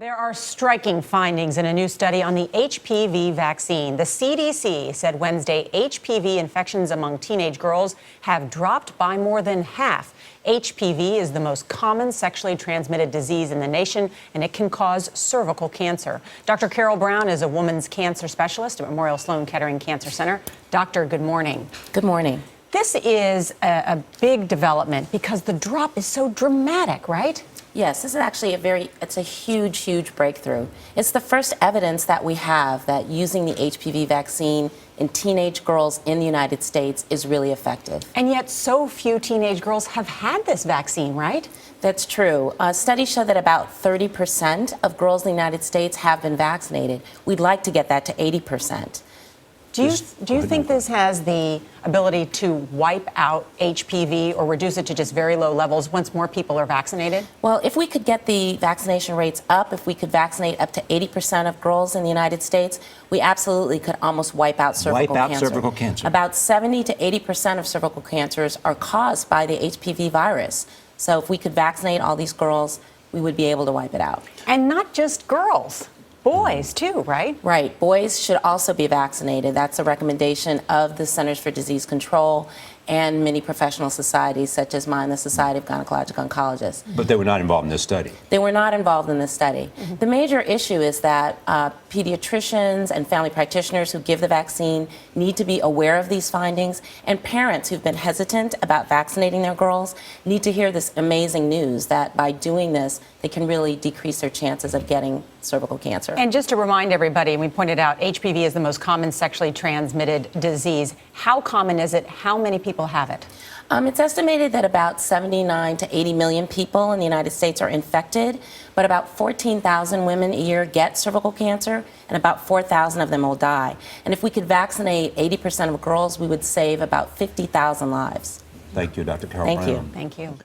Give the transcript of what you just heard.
There are striking findings in a new study on the HPV vaccine. The CDC said Wednesday HPV infections among teenage girls have dropped by more than half. HPV is the most common sexually transmitted disease in the nation, and it can cause cervical cancer. Dr. Carol Brown is a women's cancer specialist at Memorial Sloan Kettering Cancer Center. Doctor, good morning. Good morning. This is a big development because the drop is so dramatic, right? Yes, this is actually it's a huge breakthrough. It's the first evidence that we have that using the HPV vaccine in teenage girls in the United States is really effective. And yet so few teenage girls have had this vaccine, right? That's true. Studies show that about 30% of girls in the United States have been vaccinated. We'd like to get that to 80%. Do you think this has the ability to wipe out HPV or reduce it to just very low levels once more people are vaccinated? Well, if we could get the vaccination rates up, if we could vaccinate up to 80% of girls in the United States, we absolutely could almost wipe out cervical cancer. Cervical cancer. About 70 to 80% of cervical cancers are caused by the HPV virus. So if we could vaccinate all these girls, we would be able to wipe it out. And not just girls. Boys, too, right? Right. Boys should also be vaccinated. That's a recommendation of the Centers for Disease Control and many professional societies, such as mine, the Society of Gynecologic Oncologists. But they were not involved in this study. They were not involved in this study. The major issue is that pediatricians and family practitioners who give the vaccine need to be aware of these findings, and parents who've been hesitant about vaccinating their girls need to hear this amazing news that by doing this, they can really decrease their chances of getting cervical cancer. And just to remind everybody, and we pointed out, HPV is the most common sexually transmitted disease. How common is it? How many people have it? It's estimated that about 79 to 80 million people in the United States are infected, but about 14,000 women a year get cervical cancer, and about 4,000 of them will die. And if we could vaccinate 80% of girls, we would save about 50,000 lives. Thank you, Dr. Carol Thank Brown. you. Thank you.